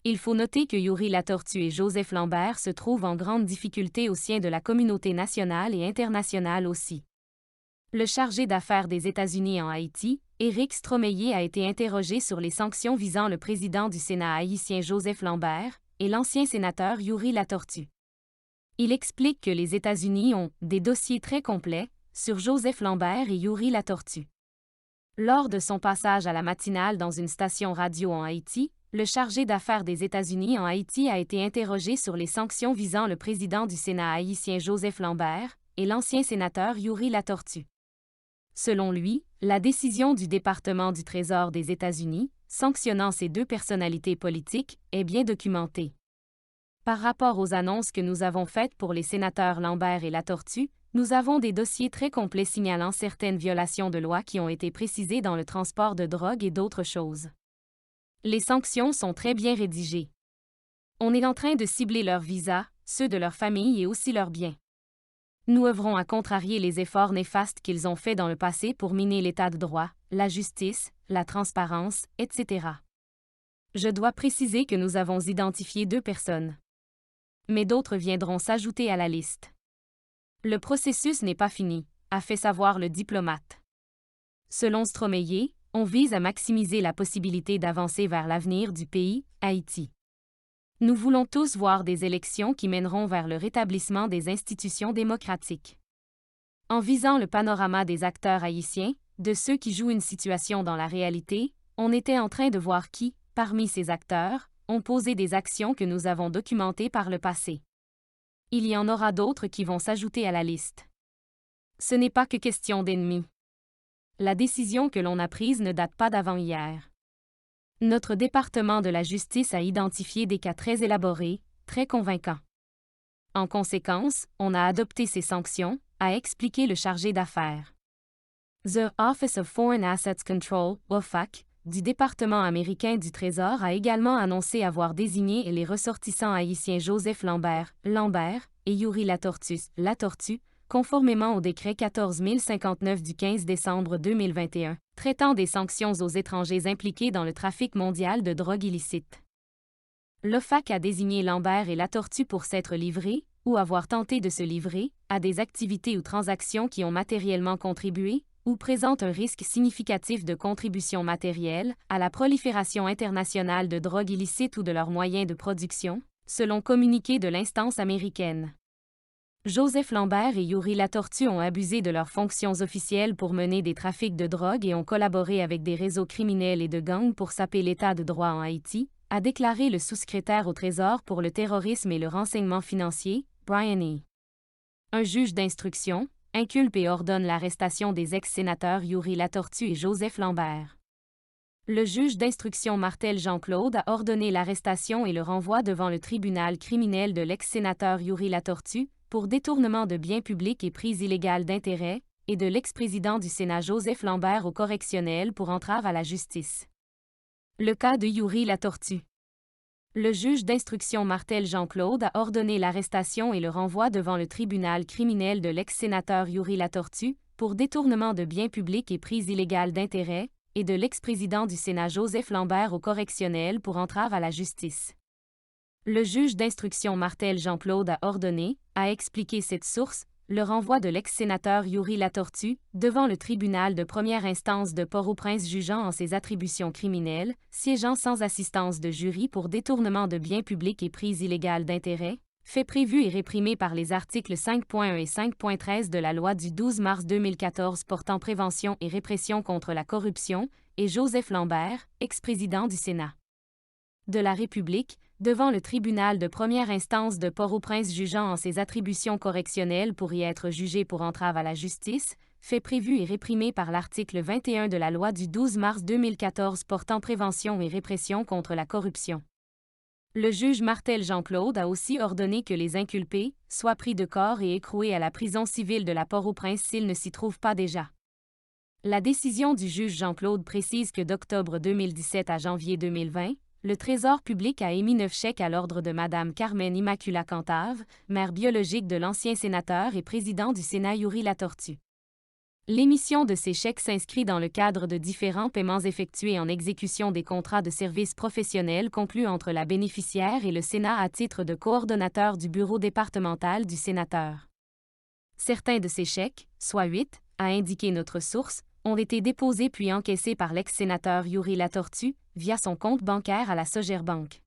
Il faut noter que Youri Latortue et Joseph Lambert se trouvent en grande difficulté au sein de la communauté nationale et internationale aussi. Le chargé d'affaires des États-Unis en Haïti, Éric Stromeillier, a été interrogé sur les sanctions visant le président du Sénat haïtien Joseph Lambert et l'ancien sénateur Youri Latortue. Il explique que les États-Unis ont des dossiers très complets sur Joseph Lambert et Youri Latortue. Lors de son passage à la matinale dans une station radio en Haïti, le chargé d'affaires des États-Unis en Haïti a été interrogé sur les sanctions visant le président du Sénat haïtien Joseph Lambert et l'ancien sénateur Youri Latortue. Selon lui, la décision du département du Trésor des États-Unis, sanctionnant ces deux personnalités politiques, est bien documentée. Par rapport aux annonces que nous avons faites pour les sénateurs Lambert et Latortue, nous avons des dossiers très complets signalant certaines violations de loi qui ont été précisées dans le transport de drogue et d'autres choses. Les sanctions sont très bien rédigées. On est en train de cibler leurs visas, ceux de leur famille et aussi leurs biens. Nous œuvrons à contrarier les efforts néfastes qu'ils ont faits dans le passé pour miner l'état de droit, la justice, la transparence, etc. Je dois préciser que nous avons identifié 2 personnes. Mais d'autres viendront s'ajouter à la liste. Le processus n'est pas fini, a fait savoir le diplomate. Selon Stromeillier, on vise à maximiser la possibilité d'avancer vers l'avenir du pays, Haïti. Nous voulons tous voir des élections qui mèneront vers le rétablissement des institutions démocratiques. En visant le panorama des acteurs haïtiens, de ceux qui jouent une situation dans la réalité, on était en train de voir qui, parmi ces acteurs, ont posé des actions que nous avons documentées par le passé. Il y en aura d'autres qui vont s'ajouter à la liste. Ce n'est pas que question d'ennemis. La décision que l'on a prise ne date pas d'avant-hier. Notre département de la justice a identifié des cas très élaborés, très convaincants. En conséquence, on a adopté ces sanctions, a expliqué le chargé d'affaires. The Office of Foreign Assets Control, OFAC, du département américain du Trésor a également annoncé avoir désigné les ressortissants haïtiens Joseph Lambert et Youri Latortue, conformément au décret 14059 du 15 décembre 2021, traitant des sanctions aux étrangers impliqués dans le trafic mondial de drogue illicite. L'OFAC a désigné Lambert et Latortue pour s'être livrés, ou avoir tenté de se livrer, à des activités ou transactions qui ont matériellement contribué, ou présentent un risque significatif de contribution matérielle, à la prolifération internationale de drogue illicite ou de leurs moyens de production, selon communiqué de l'instance américaine. Joseph Lambert et Youri Latortue ont abusé de leurs fonctions officielles pour mener des trafics de drogue et ont collaboré avec des réseaux criminels et de gangs pour saper l'état de droit en Haïti, a déclaré le sous-secrétaire au Trésor pour le terrorisme et le renseignement financier, Brian E. Un juge d'instruction inculpe et ordonne l'arrestation des ex-sénateurs Youri Latortue et Joseph Lambert. Le juge d'instruction Martel Jean-Claude a ordonné l'arrestation et le renvoi devant le tribunal criminel de l'ex-sénateur Youri Latortue pour détournement de biens publics et prise illégale d'intérêt, et de l'ex-président du Sénat Joseph Lambert au correctionnel pour entrave à la justice. Le cas de Youri Latortue. Le juge d'instruction Martel Jean-Claude a ordonné l'arrestation et le renvoi devant le tribunal criminel de l'ex-sénateur Youri Latortue pour détournement de biens publics et prise illégale d'intérêt, et de l'ex-président du Sénat Joseph Lambert au correctionnel pour entrave à la justice. Le juge d'instruction Martel Jean-Claude a ordonné, a expliqué cette source, le renvoi de l'ex-sénateur Youri Latortue devant le tribunal de première instance de Port-au-Prince jugeant en ses attributions criminelles, siégeant sans assistance de jury pour détournement de biens publics et prise illégale d'intérêt, fait prévu et réprimé par les articles 5.1 et 5.13 de la loi du 12 mars 2014 portant prévention et répression contre la corruption, et Joseph Lambert, ex-président du Sénat de la République, devant le tribunal de première instance de Port-au-Prince jugeant en ses attributions correctionnelles pour y être jugé pour entrave à la justice, fait prévu et réprimé par l'article 21 de la loi du 12 mars 2014 portant prévention et répression contre la corruption. Le juge Martel Jean-Claude a aussi ordonné que les inculpés soient pris de corps et écroués à la prison civile de la Port-au-Prince s'ils ne s'y trouvent pas déjà. La décision du juge Jean-Claude précise que d'octobre 2017 à janvier 2020, le Trésor public a émis 9 chèques à l'ordre de Mme Carmen Immacula Cantave, mère biologique de l'ancien sénateur et président du Sénat Youri Latortue. L'émission de ces chèques s'inscrit dans le cadre de différents paiements effectués en exécution des contrats de services professionnels conclus entre la bénéficiaire et le Sénat à titre de coordonnateur du bureau départemental du sénateur. Certains de ces chèques, soit 8, a indiqué notre source, ont été déposés puis encaissés par l'ex-sénateur Youri Latortue via son compte bancaire à la Sogerbank.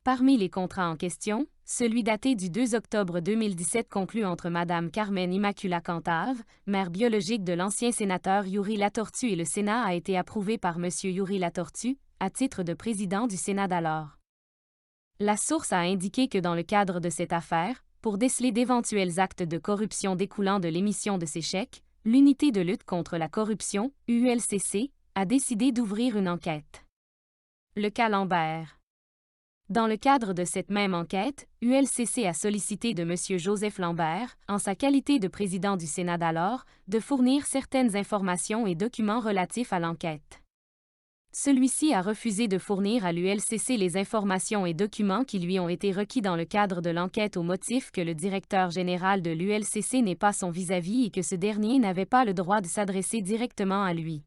Parmi les contrats en question, celui daté du 2 octobre 2017 conclu entre Mme Carmen Immacula Cantave, mère biologique de l'ancien sénateur Youri Latortue et le Sénat a été approuvé par M. Youri Latortue, à titre de président du Sénat d'alors. La source a indiqué que dans le cadre de cette affaire, pour déceler d'éventuels actes de corruption découlant de l'émission de ces chèques, l'Unité de lutte contre la corruption, ULCC, a décidé d'ouvrir une enquête. Le cas Lambert. Dans le cadre de cette même enquête, ULCC a sollicité de M. Joseph Lambert, en sa qualité de président du Sénat d'alors, de fournir certaines informations et documents relatifs à l'enquête. Celui-ci a refusé de fournir à l'ULCC les informations et documents qui lui ont été requis dans le cadre de l'enquête au motif que le directeur général de l'ULCC n'est pas son vis-à-vis et que ce dernier n'avait pas le droit de s'adresser directement à lui.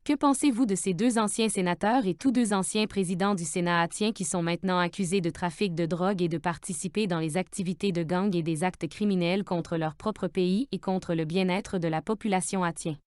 Que pensez-vous de ces deux anciens sénateurs et tous deux anciens présidents du Sénat haïtien qui sont maintenant accusés de trafic de drogue et de participer dans les activités de gang et des actes criminels contre leur propre pays et contre le bien-être de la population haïtienne?